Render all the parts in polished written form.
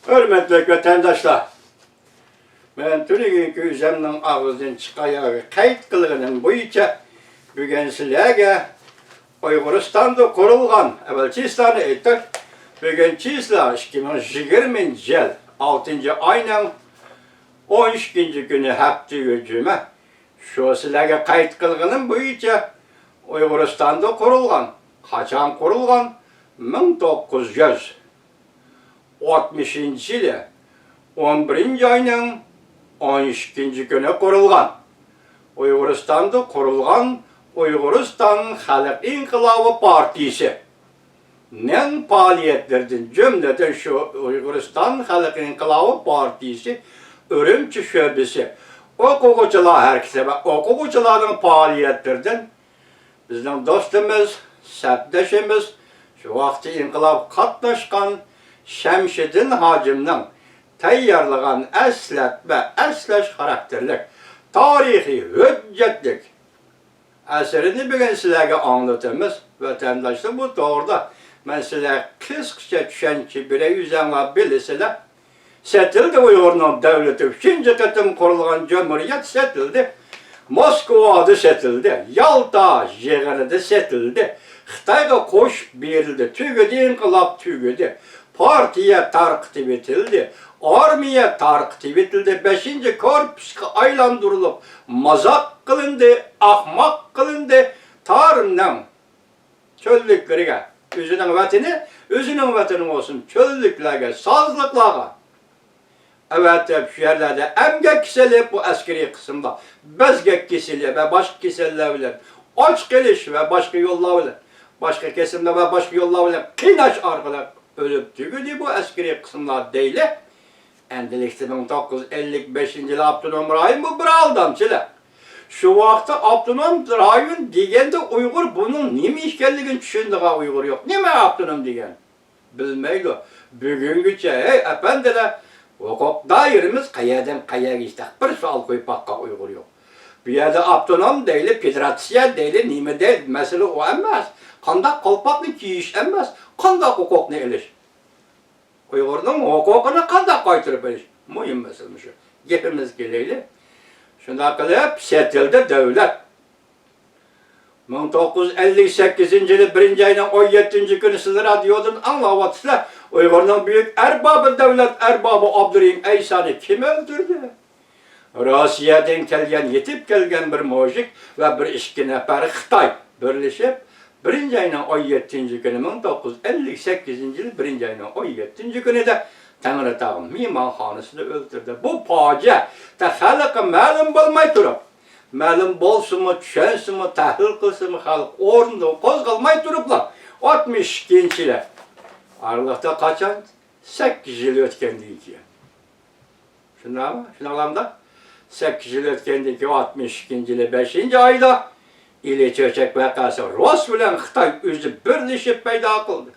Hürmetli vatandaşlar, ben Türkiye üzerinden ağızdan çıkayağı kayıt kılığının boyunca bugün sizlerge Uyguristan'da kurulgan, evvelçistan'ı ettik, bugün çizla 2020 yıl 6. ayının 12. günü hafta yücüme şu sizlerge kayıt kılığının boyunca Uyguristan'da kurulgan, kaçan kurulgan 1960 yılı 11. ayının 12. günü kurulgan. Uyguristan'da kurulgan Uyguristan Halk İnkılabı Partisi. Nen faaliyetlerden cümleden şu Uyguristan Halk İnkılabı Partisi Ürümçi şöbesi. Okugucular herkese ve okugucuların faaliyetlerden bizden dostumuz, sepdeşimiz, şu vakti inkılap katlaşkan Şemşidin Hacim'nin tayyarlagan eslet ve esleş karakterlik, tarihi, hüccetlik eserini bugün sizlerge anlatımız. Vatandaşlar bu doğruda ben sizler kıskıça düşen ki bire yüzene bilisiyle setildi Uygur'un devleti. İkinci kıtım kurulan cumhuriyet setildi. Moskova'da setildi. Yalta Jeğer'de setildi. Xitayga koş verildi. Tügüdü inkılap tügüdü. Partiye tarkıtı bitildi. Armiye tarkıtı bitildi. 5. korpuska aylandırılıp mazak kılındı, ahmak kılındı. Tarımdan çöllüklerine, özünün vatini olsun çöllüklerine, sazlıklarına. Evet, hep şu yerlerde emgek kiseli bu askeri kısımda, bezgek kiseli ve başka kiseller bile, aç geliş ve başka yollar bile, başka kesimde ve başka yollar bile, kıynaş arkalar ölüp tügüdü bu askeri kısımlar değil. Endelikte 1955 yılı Abdünom Rahim bu Bral'dan çile. Şu vakti Abdünom Rahim degende Uygur bunun nime işkelliğini düşündüğü Uygur yok. Nime Abdünom degen? Bilmeydi. Bugünküçe, hey efendiler, hukuk dairimiz kayadan kaya geçtik. Bir sual koyup bakka Uygur yok. Bir yerde Abdünom değil, federasyon değil, nime değil. Mesele o emez. Kandak kolpaklı kiyiş emez. Kandak hukuk ne eliş? Uygur'un hukukunu kandak kaytırıp eriş. Mühim mesele şu. Hepimiz geleyli. Şuna kadar setildi devlet. 1958 yılı 1. ayının 17. günü siz radyodan anlavatısıyla Uygur'un büyük erbabı devlet erbabı Abdurrahim Eysan'ı kim öldürdü? Rusya'dan kelgen, yetip gelgen bir mojik ve bir işki nefer Xitay birleşip 1. ayının 17. günü 1958 yılı 1. ayının 17. günü de Tanrı Tağım Miman Hanısı'nı öldürdü. Bu pace ta halkı məlum bulmay durup, məlum bolsun mu, düşensin mi, tahlil kılsın mı, halk orunda kozgalmay duruplar. 62. yılı. Aralıkta kaçan? 8 yıl ötken değil ki. Şunlar mı? Şunlarla 8 yıl ötken değil ki 62. yılı 5. ayda İli Çöçek vakası Rus bilen Xitay üzü birleşip peyda kıldı.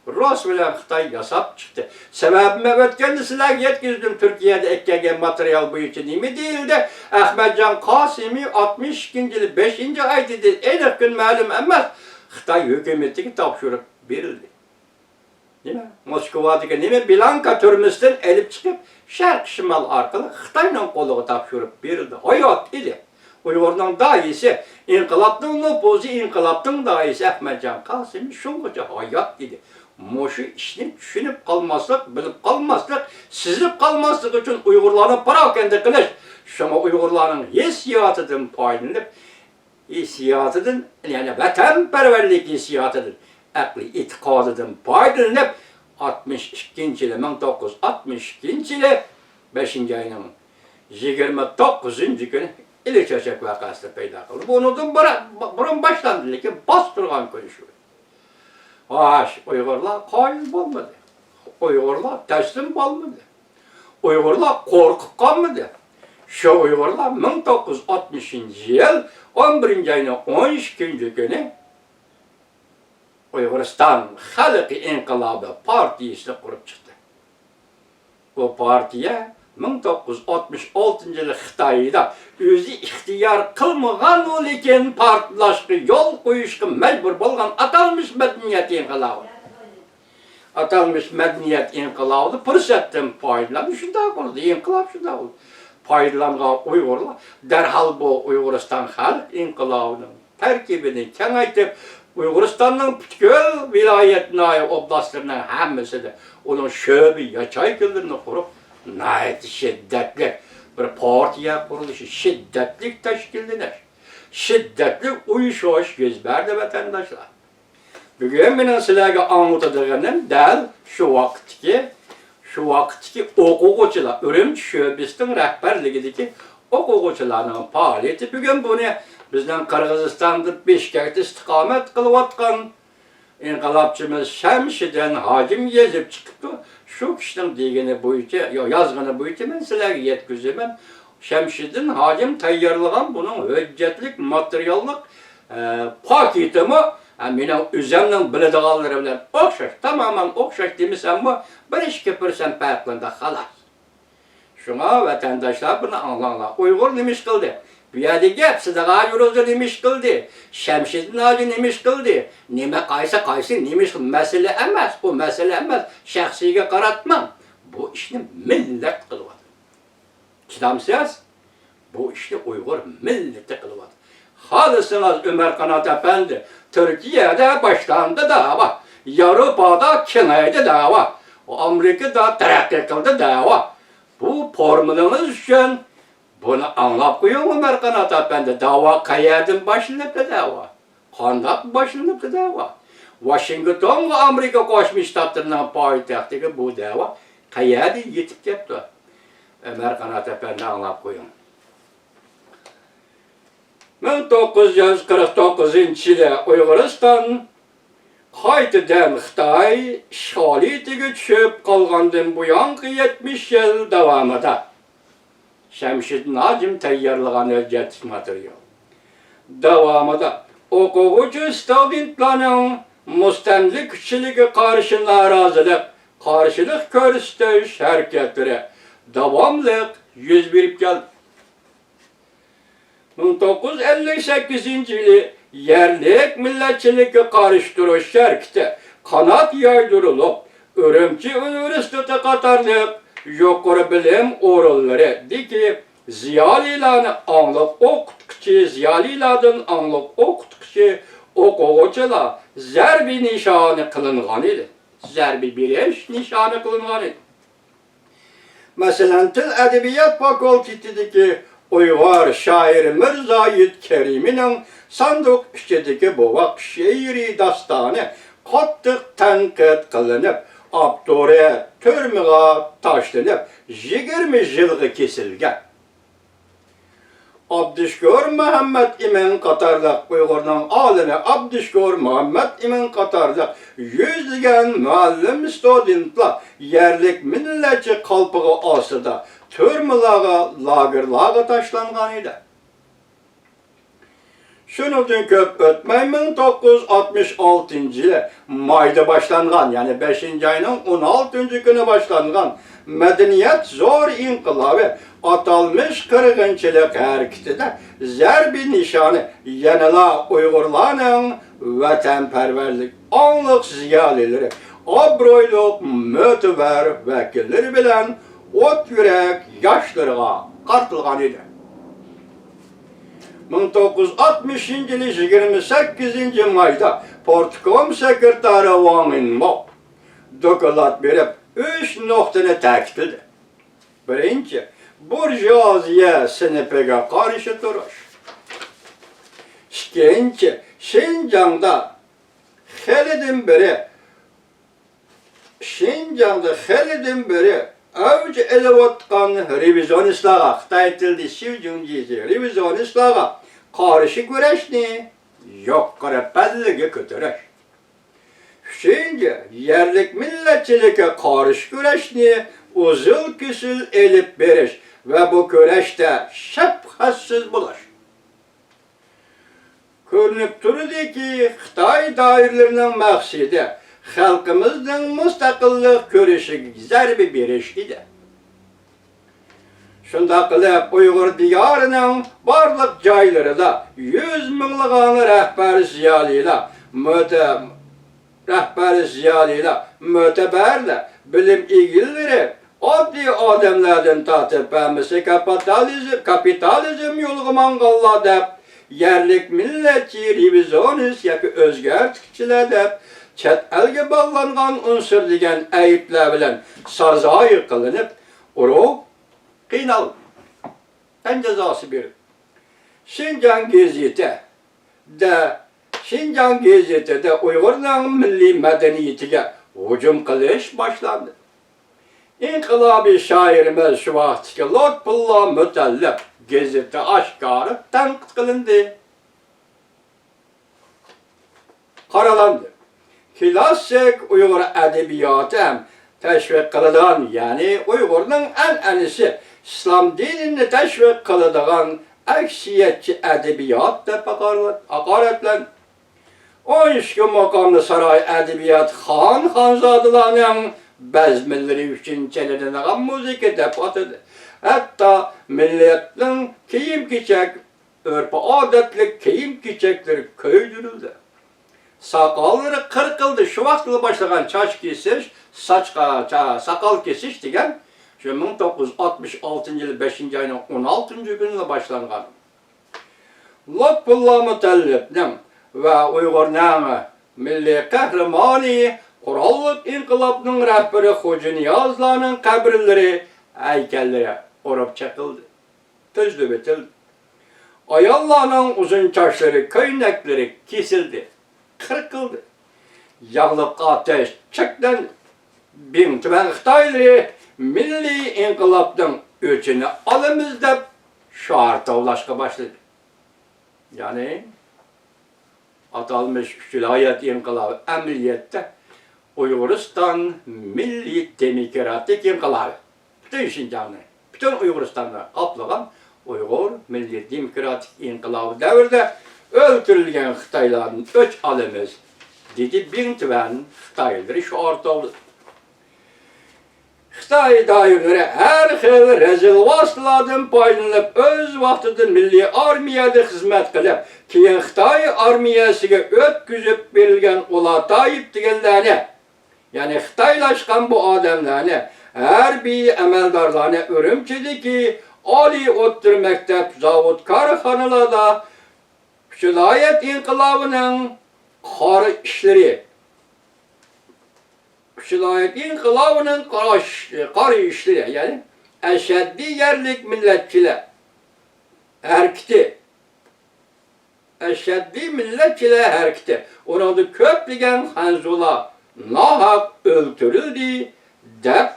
Rus bilen Xitay yasap çıktı. Sebebime ötkendi sizler yetkizdim Türkiye'de ekegen materyal bu için mi değildi. Ahmetcan Kasimi 62. yılı 5. ay dedi. En gün malum emez. Xitay hükümeti tapşırıp verildi. Değil mi? Moskova'daki değil mi? Bilanka türmüsünden elip çıkıp şark şimal arkalı Xitay'la kolu tapşırıp verildi. Hayat idi. Uygur'dan daha iyisi, inkılaptın nüfuzu, inkılaptın daha iyisi Ahmetcan Kasimi şunca hayat idi. Moşu işini düşünüp kalmazlık, bilip kalmazlık, sizip kalmazlık için Uygurların parakende kılıç. Şuna Uygurların hissiyatıdın paylanıp, hissiyatıdın, yani vatanperverlik hissiyatıdın, akli itikadıdın paylanıp, 62. yılı, 1962. yılı, 5. ayının 29. günü, İli Çöçek vakası peyda kıldı. Bunun burun başlandı, lekin bastırgan konuşuyor. Uygurlar kaybolmadı. Uygurlar teslim olmadı. Uygurlar korkup kalmadı. Şu Uygurlar 1960. yıl 11. ayının 12. günü Uyguristan Halk İnkılabı Partisi'ni kurup çıktı. Bu partiye 1966 yılı Xitay'da özü ihtiyar kılmagan ol eken partilaşkı yol koyuşkı mecbur bolgan atalmış medeniyet inkılabı. atalmış medeniyet inkılabı fırsattan faydalanıp şunday oldu. İnkılap şunday oldu. Faydalangan Uygurlar derhal bu Uyguristan halk inkılabının terkibini kengaytip Uyguristan'ın bütün vilayetine, oblastlarının hemmesi de onun şöyle yaşaykıllarını kurup nayet şiddetli bir partiya kuruluşu şiddetli teşkillenir. Şiddetli uyuşuş yüz verdi vatandaşlar. Bugün benim sizlerge anlatacağım değil şu vakitteki okuguçular, Ürümçi şöbesinin rehberliğindeki okuguçularının faaliyeti bugün bunu bizden Kırgızistan'da Bişkek'te istikamet kılıvatkan İnkılapçımız Şemşid'den hacim yazıp çıktı. Şu kişinin degeni boyunca, yazgını boyunca ben sizlerge yetkizemem. Şemşid'in hacim tayyarlagan bunun hüccetlik, materyallık paketimi benim üzemden bilediğalları bilen okşaş, tamamen okşaş demişsem bu 1-2% farklında halas. Şuna vatandaşlar bunu anlarlar. Uygur demiş kıldı. Bir yerde gel, Sıdığa Yuruz'da demiş kıldı. Şemşidin Hacı demiş kıldı. Nime kaysa demiş kıldı. Mesele emez, bu mesele emez. Şahsiye karatmam. Bu işini millet kılıvadı. Çidamsız, bu işini Uygur milleti kılıvadı. Halısınız Ömer Kanat Efendi, Türkiye'de başlandı dava. Avrupa'da kinaydı dava. Amerika'da terakki kıldı dava. Bu formülünüz için bunu anlap koyuyor mu Ömer Kanat Efendi? Dava kayadın başlandı dava. Kandak başlandı dava. Washington ve Amerika Koşmuş Ştatlarının payitahtı bu dava kayadı yetip gitti. Ömer Kanat Efendi anlap koyuyor. 1949 yılda Uyguristan qaytadan Xitoy işgaliyetiga tushib qolgandan buyon 70 yil davomida Şemşidin Hacim tayyorlagan hujjat material davomida o'quvchi studentlarning mustamlik kuchligiga qarshi norozilik, qarshilik ko'rsatish harakatlari davomli yuz berib keldi. 1958 yılı yerlik milletçilikle karıştırış hareketi kanat yaydırılıp Ürümçi Üniversitesi Katarlık yukarı bilim orulları diki ziyalilarını anlıp okutkuçu, ziyalilardan anlıp okutkuçu okuguçular zerbi nişanı kılıngan idi. Zerbi bireş nişanı kılıngan idi. Mesela Til Edebiyat Fakültetindeki Uygar şair Mirzayit Kerim'in sandık içindeki bu vak şiiri dastanı kattık tenkit kılınıp, abdure türmüge taşlanıp, 20 yılgı kesilgen. Abdüşkör Muhammed İmen Katarlık Uygur'dan alimi Abdüşkör Muhammed İmen Katarlık yüzlügen müellim studentla yerlik milletçi kalpığı asıda türmülaga, lagerlaga taşlangan idi. Şunun köp ötmey 1966 yılı mayda başlangan, yani 5. ayının 16. günü başlangan medeniyet zor inkılabı atalmış kırgınçılık hareketinde zerbi nişanı yanıla Uygurlarının vatanperverlik anlık ziyalileri, abroyluk müteber vekilleri bilen ot yürek yaşlarına katılgan idi. 1960 yılı 28. mayda Portkom sekreteri Wang Inmo dokulat verip 3 noktanı ta'kidledi. Birinci, burjuaziya sınıfıga karşı duruş. İkinci, Şinjan'da helidin beri avcı elevatkan revizyonistlara, Xitay tildi Şivcunjizi revizyonistlara karşı güreşni yukarı bellige götürür. Üçüncü, yerlik milletçilike karşı güreşni uzun küsül elip veriş ve bu güreşte şefkatsiz buluş. Görünüp durdu ki Xitay dairlerinin maksidi halkımızın müstakillik görüşü zerbi beriş idi. Şunda kılıp Uygur diyarının barlık cayları da 100 minliğanı rehber ziyalıyla rəhbəri ziyalıyla, mötəbərlə, bilim ilgililəri, adli adamlardan tatib bəmisi kapitalizm yolğuman qalladıb, yerlik milletçi revizionist yoki o'zgartirishchilar chet elga bog'langan unsur degan ayblar bilan sarzoyi qilinib, urug' qiynaldi. Tan jazosi berdi. Şinjan gazetida Uyg'urning milliy madaniyatiga hujum qilish boshlandi. İnqilobiy shoirimiz shu vaqtdagi Lutfullo Mutallib gazeta oshkora tanqid qilindi. Qaralandi. Klassik Uyg'ur adabiyoti ham tashviq qiladigan, ya'ni Uyg'urning an'anasi islom dinini tashviq qiladigan aksiyatchi adabiyot deb haqoratlandi. 12 maqomli saroy adabiyot xonzodalarning bazmillari uchun chalinadigan muzika deb atadi. Hatto millatning kiyim-kechak, urf-odatlik kiyim-kechaklari ko'ydirildi. Soqollari qirqildi. Shu vaqtda boshlagan soch kesish, soqol kesish degan shu 1966-yil 5-oyning 16-kunida boshlangan. Lutfullo Mutallibning va Uyg'urning milliy qahramoni Qurolli inqilobning rahbari Xo'ja Niyozlarning qabrlari, haykallari o'rab chaqildi, tuzlib etildi. Ayollarning uzun sochlari, ko'ynaklari kesildi, qirqildi. Yog'liq otash chekdan Tuman Xitoylari milliy inqilobning o'chini olamiz deb shior tovlashga boshladi. Ya'ni atalmış viloyat inqilobi amaliyotda Uyg'uriston milliy demokratik inqilobi. Bütün Şinjanni, bütün Uyg'uristonni qoplagan Uyg'ur milliy demokratik inqilobi davrida o'ldirilgan Xitoylarni o'ch olamiz dedi Tuman Xitoylari shior tovladi. Xitoy doiralari har xil rezilvoslardan foydalanib o'z vaqtida milliy armiyada xizmat qilib, keyin Xitoy armiyasiga o'tkazib berilgan Ulatoyev deganlarni, ya'ni xitoylashgan bu odamlarni, harbiy amaldorlarni Urumchidagi oliy o'rta maktab, zavod, korxonalarda viloyat inqilobining qora ishlari viloyat inqilobining qora ishlari, ya'ni ashaddiy yerlik millatchilar harakati, ashaddiy millatchilar harakati, ularda ko'plagan xanzular nohaq o'ldirildi deb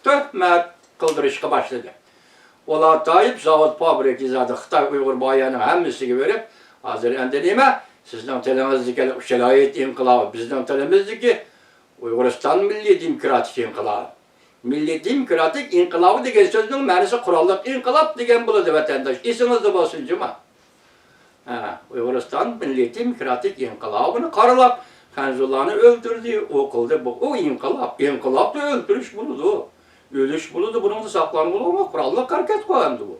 tuhmat qildirishga boshladi. Ulatoyev zavod fabrikasida Xitoy Uyg'ur boyaning hammasiga berib, hozir endi nima? Sizning tilingizdagi viloyat inqilobi, bizning tilimizdagi Uyg'uriston milliy demokratik inqilobi. Milliy demokratik inqilobi degan so'zning ma'nosi qurolli inqilob degan bo'ladi vatandosh. Esingizda bo'lsin juma. Uyg'uriston milliy demokratik inqilobini qaralab, xanzularni o'ldirdi, o'qildi. Bu inqilob, inqilobni o'ldirish bo'ladi. O'lish bo'ladi, buningda saqlanib bo'ladi, qurolli harakat qilindi bu.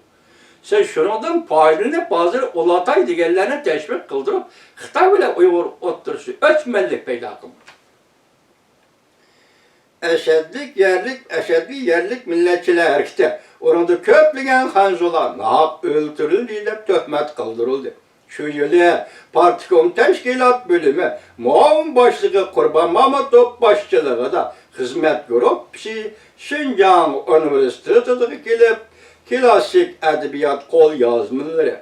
Sen shundan foydalanib, hozir Ulatoy deganlarni tashviq qildirib, Xitoy bilan Uyg'ur o'tirishi o'chmanlik paydo qildi. Ashaddiy yerlik millatchilar harakati. Orada ko'plagan xanzular nohaq o'ldirildi deb tuhmat qildirildi. Shu yili Partikom tashkilot bo'limi muavin boshlig'i Qurbon Mamatov boshchiligida xizmat guruhi Şinjan Universitetiga kelib, klassik adabiyot qo'lyozmalari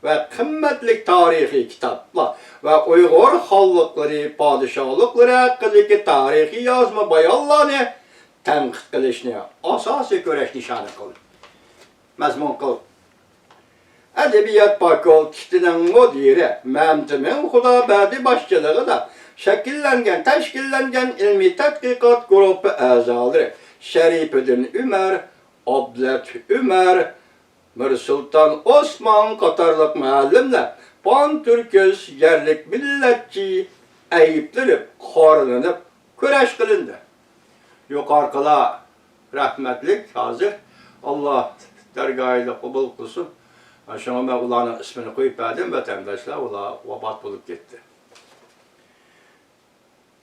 va qimmatli tarixiy kitoblar va Uyg'ur xalqlari, podshohliklari haqidagi tarixiy yozma bayonlarni tanqid qilishni asosiy ko'rish nishoni qildi. Mazmun qildi. Adabiyot fakultetining mudiri Mamtimin Xudobadi boshchiligida tashkillangan ilmiy tadqiqot guruhi a'zolari Sharifiddin Umar, Abdulat Umar, Mirsulton Osmon qatorliq muallimlar pan-turkiz yerlik millatchi ayblanib, qorinlanib, kurash qilindi. Yuqorqilar rahmatlik hozir Alloh dargohida qabul qilsin. Şuna ben ularning ismini qo'yib berdim, vatandoshlar, ular vafot bo'lib ketdi.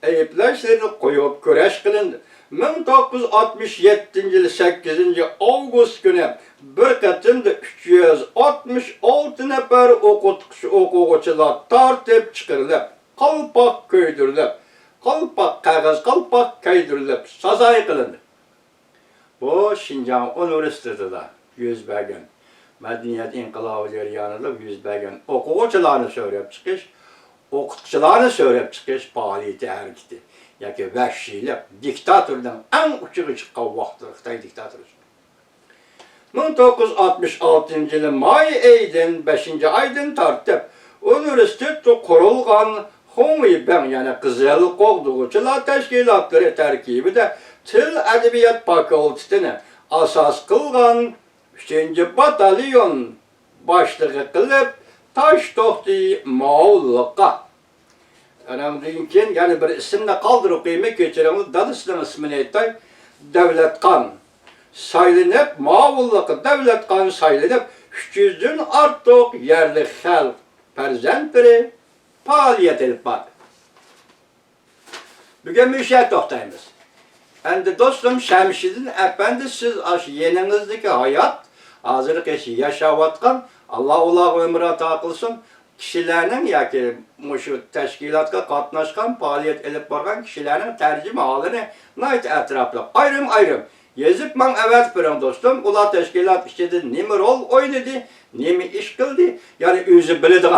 ayıplaşlarını koyup güreş kılındı. 1967 yılı 8. Ağustos günü bir katında 366 nefer okuvchilar tartib çıkarılıp, kalpak köydürülüp, kalpak kağız, kalpak köydürülüp, sazay kılındı. Bu Şinjan Üniversitesi'de yüz bergen, medeniyet inkılabıları yanında yüz bergen okuvchilarını söyleyip çıkış, okutçularını söyleyip çıkış faaliyeti hareketi. Yaki vəhşilik, diktatördən ən uçuğu çıxan vaxtdır, Xitay diktatörü. 1966 yılı may ayının 5. aydan tartib, üniversitet kurulğan Homi Ben, yani Qızıl Qoğduqçular təşkilatları tərkibində Til Ədəbiyyat Fakültesini asas qılğan 3. batalyon başlığı qılıb taş toxtu Moğolluğa. Önemli ki, yani bir isimle kaldırıp kıymet geçiren dadısının ismini ettiği Devletkan saylanıp, Moğolluğu Devletkan saylanıp 300'den artık yerli halk perzentleri faaliyet edip var. Bugün bir şey toxtayımız. Endi dostum Şemşidin Efendi, siz yeninizdeki hayat, hazır kişi yaşavatkan, Allah ola ömrü ata kılsın, kişilerin ya ki şu teşkilatka katnaşkan, faaliyet edip bargan kişilerin tercüme halini nayt etraflı, ayrım. Yazıp man evet bilen dostum, ula teşkilat işledi, nemi rol oynadı, nemi iş kıldı, yani özü bildiğin.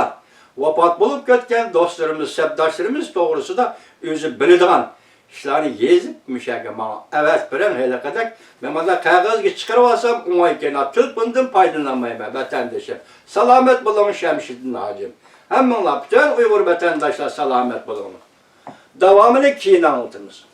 Vefat bulup ketken dostlarımız, sebdaşlarımız doğrusu da özü bildiğin. İşlerini yazıp müşahede bana evet bilen hele kadar, ben bana kağıt çıkarıp alsam, umayken tılpındım faydalanmayayım vatandaşım. Selamet bulun Şemşidin Hacım. Hemen bütün Uygur vatandaşlar selamet bulun. Devamını keyin anlatırız.